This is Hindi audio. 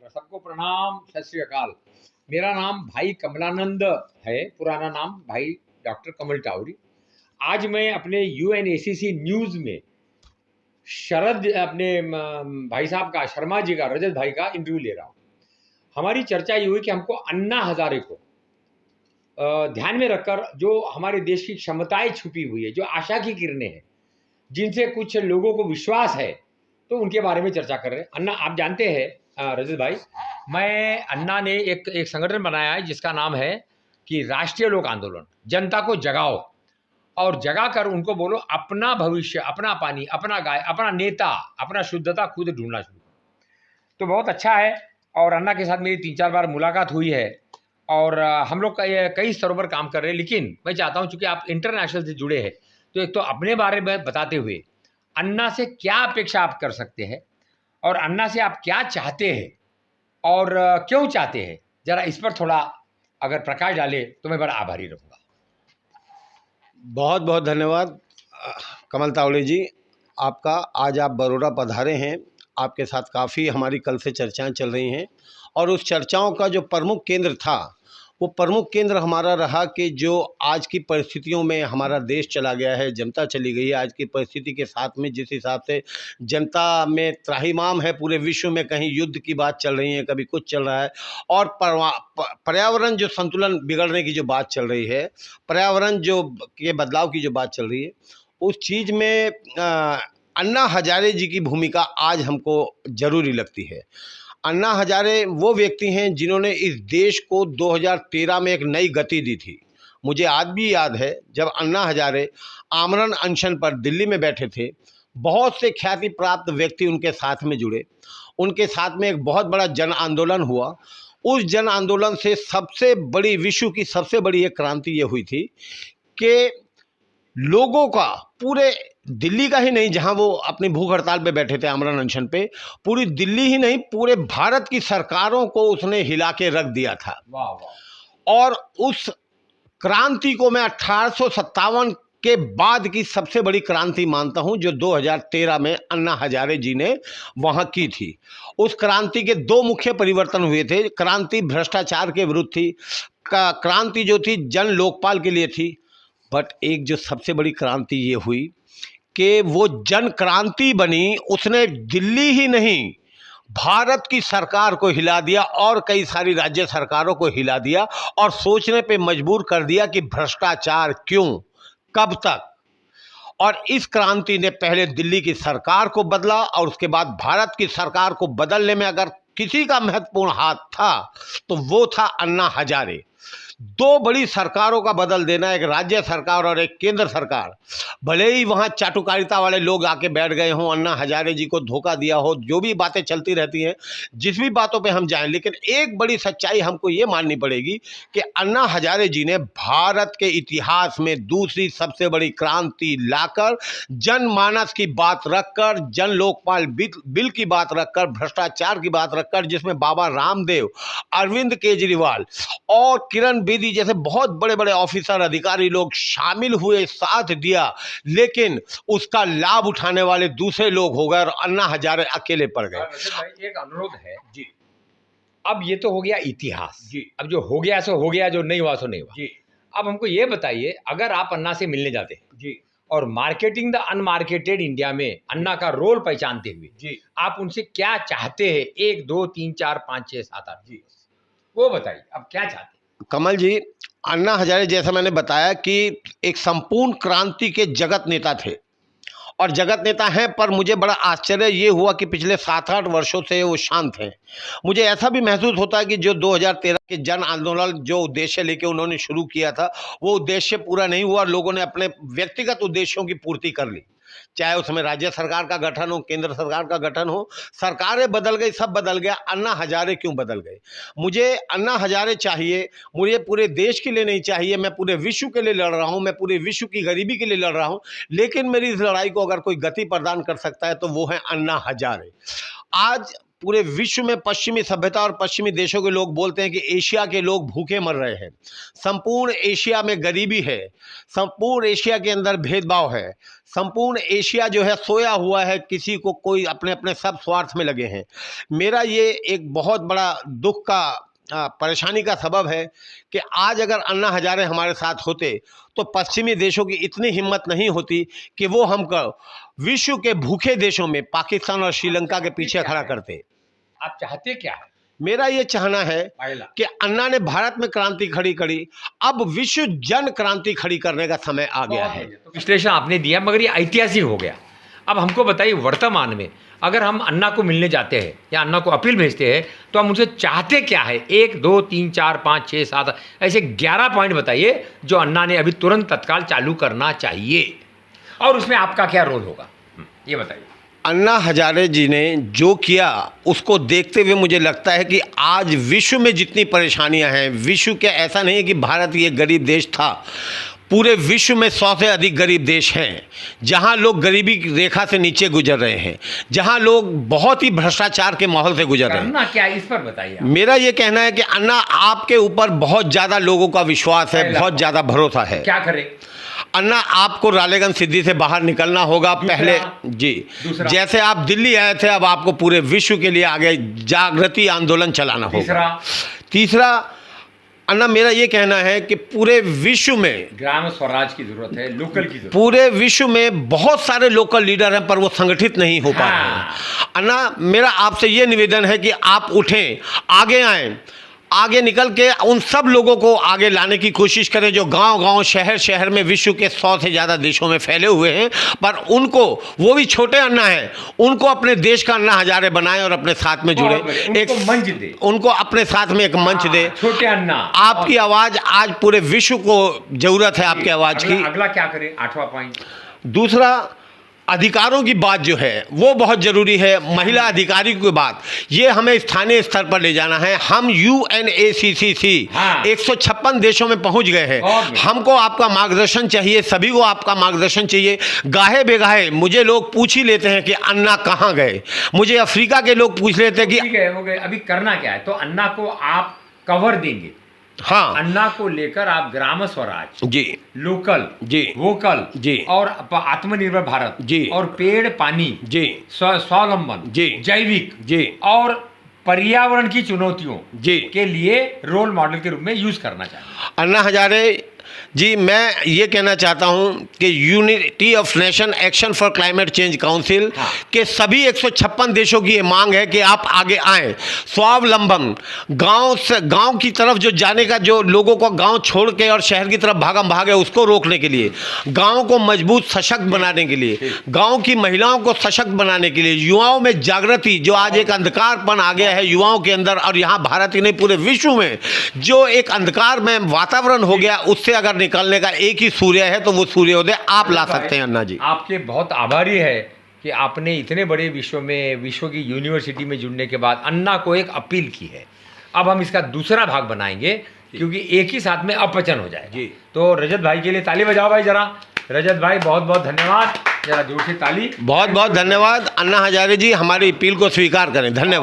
सबको प्रणाम, सत श्री अकाल। मेरा नाम भाई कमलानंद है, पुराना नाम भाई डॉक्टर कमल टावरी। आज मैं अपने UNACC न्यूज़ में शरद अपने भाई साहब का, शर्मा जी का, रजत भाई का इंटरव्यू ले रहा हूँ। हमारी चर्चा ये हुई कि हमको अन्ना हजारे को ध्यान में रखकर जो हमारे देश की क्षमताएं छुपी हुई है, जो आशा की किरणें हैं, जिनसे कुछ लोगों को विश्वास है, तो उनके बारे में चर्चा कर रहे हैं। अन्ना, आप जानते हैं रजत भाई, अन्ना ने एक संगठन बनाया है जिसका नाम है कि राष्ट्रीय लोक आंदोलन। जनता को जगाओ और जगा कर उनको बोलो अपना भविष्य, अपना पानी, अपना गाय, अपना नेता, अपना शुद्धता खुद ढूंढना शुरू करो। तो बहुत अच्छा है। और अन्ना के साथ मेरी 3-4 बार मुलाकात हुई है और हम लोग कई स्तरों पर काम कर रहे हैं। लेकिन मैं चाहता हूं, चूंकि आप इंटरनेशनल से जुड़े हैं, तो एक तो अपने बारे में बताते हुए अन्ना से क्या अपेक्षा आप कर सकते हैं और अन्ना से आप क्या चाहते हैं और क्यों चाहते हैं, जरा इस पर थोड़ा अगर प्रकाश डाले तो मैं बड़ा आभारी रहूँगा। बहुत बहुत धन्यवाद कमल टावरे जी आपका। आज आप बड़ौदा पधारे हैं, आपके साथ काफ़ी हमारी कल से चर्चाएं चल रही हैं और उस चर्चाओं का जो प्रमुख केंद्र था, वो प्रमुख केंद्र हमारा रहा कि जो आज की परिस्थितियों में हमारा देश चला गया है, जनता चली गई है। आज की परिस्थिति के साथ में जिस हिसाब से जनता में त्राहिमाम है, पूरे विश्व में कहीं युद्ध की बात चल रही है, कभी कुछ चल रहा है, और पर्यावरण जो संतुलन बिगड़ने की जो बात चल रही है, पर्यावरण जो के बदलाव की जो बात चल रही है, उस चीज़ में अन्ना हजारे जी की भूमिका आज हमको ज़रूरी लगती है। अन्ना हजारे वो व्यक्ति हैं जिन्होंने इस देश को 2013 में एक नई गति दी थी। मुझे आज भी याद है जब अन्ना हजारे आमरण अनशन पर दिल्ली में बैठे थे, बहुत से ख्याति प्राप्त व्यक्ति उनके साथ में जुड़े, उनके साथ में एक बहुत बड़ा जन आंदोलन हुआ। उस जन आंदोलन से सबसे बड़ी, विश्व की सबसे बड़ी एक क्रांति ये हुई थी कि लोगों का, पूरे दिल्ली का ही नहीं, जहां वो अपनी भूख हड़ताल पे बैठे थे, आमरण अनशन पे, पूरी दिल्ली ही नहीं, पूरे भारत की सरकारों को उसने हिला के रख दिया था। वाह वाह। और उस क्रांति को मैं 1857 के बाद की सबसे बड़ी क्रांति मानता हूं, जो 2013 में अन्ना हजारे जी ने वहां की थी। उस क्रांति के दो मुख्य परिवर्तन हुए थे। क्रांति भ्रष्टाचार के विरुद्ध थी, क्रांति जो थी जन लोकपाल के लिए थी। बट एक जो सबसे बड़ी क्रांति ये हुई कि वो जन क्रांति बनी, उसने दिल्ली ही नहीं, भारत की सरकार को हिला दिया और कई सारी राज्य सरकारों को हिला दिया और सोचने पे मजबूर कर दिया कि भ्रष्टाचार क्यों, कब तक। और इस क्रांति ने पहले दिल्ली की सरकार को बदला और उसके बाद भारत की सरकार को बदलने में अगर किसी का महत्वपूर्ण हाथ था तो वो था अन्ना हजारे। दो बड़ी सरकारों का बदल देना, एक राज्य सरकार और एक केंद्र सरकार। भले ही वहाँ चाटुकारिता वाले लोग आके बैठ गए हों, अन्ना हजारे जी को धोखा दिया हो, जो भी बातें चलती रहती हैं, जिस भी बातों पे हम जाएं, लेकिन एक बड़ी सच्चाई हमको ये माननी पड़ेगी कि अन्ना हजारे जी ने भारत के इतिहास में दूसरी सबसे बड़ी क्रांति लाकर, जनमानस की बात रखकर, जन लोकपाल बिल की बात रखकर, भ्रष्टाचार की बात रखकर, जिसमें बाबा रामदेव, अरविंद केजरीवाल और किरण बेदी जैसे बहुत बड़े बड़े ऑफिसर, अधिकारी लोग शामिल हुए, साथ दिया, लेकिन उसका लाभ उठाने वाले दूसरे लोग हो गए और अन्ना हजारे अकेले पड़ गए। भाई एक अनुरोध है जी, अब ये तो हो गया इतिहास जी, अब जो हो गया सो हो गया, जो नहीं हुआ सो नहीं हुआ जी। अब हमको ये बताइए, अगर आप अन्ना से मिलने जाते हैं जी और मार्केटिंग द अनमार्केटेड इंडिया में अन्ना का रोल पहचानते हुए जी, आप उनसे क्या चाहते हैं? 1 2 3 4 5 6 7 8 जी, वो बताइए आप क्या चाहते हैं। कमल जी, अन्ना हजारे जैसा मैंने बताया कि एक संपूर्ण क्रांति के जगत नेता थे और जगत नेता हैं, पर मुझे बड़ा आश्चर्य ये हुआ कि पिछले 7-8 वर्षों से वो शांत हैं। मुझे ऐसा भी महसूस होता है कि जो 2013 के जन आंदोलन जो उद्देश्य लेके उन्होंने शुरू किया था, वो उद्देश्य पूरा नहीं हुआ। लोगों ने अपने व्यक्तिगत उद्देश्यों की पूर्ति कर ली, चाहे उसमें राज्य सरकार का गठन हो, केंद्र सरकार का गठन हो, सरकारें बदल गई, सब बदल गया। अन्ना हजारे क्यों बदल गए? मुझे अन्ना हजारे चाहिए, मुझे पूरे देश के लिए नहीं चाहिए। मैं पूरे विश्व के लिए लड़ रहा हूं, मैं पूरे विश्व की गरीबी के लिए लड़ रहा हूं, लेकिन मेरी इस लड़ाई को अगर कोई गति प्रदान कर सकता है तो वो है अन्ना हजारे। आज पूरे विश्व में पश्चिमी सभ्यता और पश्चिमी देशों के लोग बोलते हैं कि एशिया के लोग भूखे मर रहे हैं। संपूर्ण एशिया में गरीबी है, संपूर्ण एशिया के अंदर भेदभाव है, संपूर्ण एशिया जो है सोया हुआ है, किसी को कोई अपने अपने सब स्वार्थ में लगे हैं। मेरा ये एक बहुत बड़ा दुख का परेशानी का सबब है कि आज अगर अन्ना हजारे हमारे साथ होते तो पश्चिमी देशों की इतनी हिम्मत नहीं होती कि वो हमको विश्व के भूखे देशों में पाकिस्तान और श्रीलंका के पीछे खड़ा करते। आप चाहते क्या है? मेरा ये चाहना है कि अन्ना ने भारत में क्रांति खड़ी करी, अब विश्व जन क्रांति खड़ी करने का समय आ गया है। तो विश्लेषण आपने दिया, मगर ये ऐतिहासिक हो गया। अब हमको बताइए, वर्तमान में अगर हम अन्ना को मिलने जाते हैं या अन्ना को अपील भेजते हैं तो हम उनसे चाहते क्या है? 1, 2, 3, 4, 5, 6, 7 ऐसे 11 पॉइंट बताइए जो अन्ना ने अभी तुरंत तत्काल चालू करना चाहिए, और उसमें आपका क्या रोल होगा, ये बताइए। अन्ना हजारे जी ने जो किया उसको देखते हुए मुझे लगता है कि आज विश्व में जितनी परेशानियां हैं, विश्व के ऐसा नहीं है कि भारत ये गरीब देश था, पूरे विश्व में 100 से अधिक गरीब देश हैं जहां लोग गरीबी रेखा से नीचे गुजर रहे हैं, जहां लोग बहुत ही भ्रष्टाचार के माहौल से गुजर रहे हैं। अन्ना क्या, इस पर बताइए। मेरा ये कहना है कि अन्ना आपके ऊपर बहुत ज़्यादा लोगों का विश्वास है, बहुत ज़्यादा भरोसा है। क्या करें? अन्ना आपको रालेगंज सिद्धि से बाहर निकलना होगा पहले जी। जैसे आप दिल्ली आए थे, अब आपको पूरे विश्व के लिए आगे जागृति आंदोलन चलाना होगा। तीसरा अन्ना मेरा ये कहना है कि पूरे विश्व में ग्राम स्वराज की जरूरत है, लोकल की जरूरत। पूरे विश्व में बहुत सारे लोकल लीडर हैं पर वो संगठित नहीं हो पा रहे हैं। अन्ना मेरा आपसे ये निवेदन है कि आप उठें, आगे आएं, आगे निकल के उन सब लोगों को आगे लाने की कोशिश करें जो गांव-गांव, शहर-शहर में विश्व के 100 से ज़्यादा देशों में फैले हुए हैं, पर उनको, वो भी छोटे अन्ना हैं, उनको अपने देश का अन्ना हजारे बनाएं और अपने साथ में जुड़े, एक मंच दे, उनको अपने साथ में एक मंच दे। छोटे अन्ना, आपकी आवाज़ आज पूरे विश्व को ज़रूरत है, आपकी आवाज़ की। अगला क्या करें? 8वां पॉइंट। दूसरा, अधिकारों की बात जो है वो बहुत ज़रूरी है। महिला अधिकारी की बात, ये हमें स्थानीय स्तर पर ले जाना है। हम UNACCC 156 देशों में पहुंच गए हैं। हमको आपका मार्गदर्शन चाहिए, सभी को आपका मार्गदर्शन चाहिए। गाहे बेगाहे मुझे लोग पूछ ही लेते हैं कि अन्ना कहाँ गए, मुझे अफ्रीका के लोग पूछ लेते हैं कि हो गए, अभी करना क्या है? तो अन्ना को आप कवर देंगे। हाँ, अन्ना को लेकर आप ग्राम स्वराज जी, लोकल जी, वोकल जी, और आत्मनिर्भर भारत जी, और पेड़ पानी जी, स्वावलंबन जी, जैविक जी, और पर्यावरण की चुनौतियों जी के लिए रोल मॉडल के रूप में यूज करना चाहिए। अन्ना हजारे जी, मैं ये कहना चाहता हूँ कि unity of nation action for climate change council के सभी 156 देशों की ये मांग है कि आप आगे आएँ। स्वावलंबन, गांव से गांव की तरफ जो जाने का, जो लोगों को गांव छोड़ के और शहर की तरफ भागम भागे, उसको रोकने के लिए, गांव को मजबूत सशक्त बनाने के लिए, गांव की महिलाओं को सशक्त बनाने के लिए, युवाओं में जागृति, जो आज एक अंधकारपन आ गया है युवाओं के अंदर, और यहाँ भारत ही नहीं पूरे विश्व में जो एक अंधकार में वातावरण हो गया, उससे अगर निकलने का एक ही सूर्य है तो वो सूर्योदय आप ला सकते हैं। अन्ना जी, आपके बहुत आभारी है कि आपने इतने बड़े विश्व में, विश्व की यूनिवर्सिटी में जुड़ने के बाद अन्ना को एक अपील की है। अब हम इसका दूसरा भाग बनाएंगे क्योंकि एक ही साथ में अपचन हो जाएगा जी। तो रजत भाई के लिए ताली बजाओ भाई जरा। रजत भाई बहुत बहुत धन्यवाद, जरा जोर से ताली। बहुत बहुत धन्यवाद। अन्ना हजारे जी हमारी अपील को स्वीकार करें, धन्यवाद।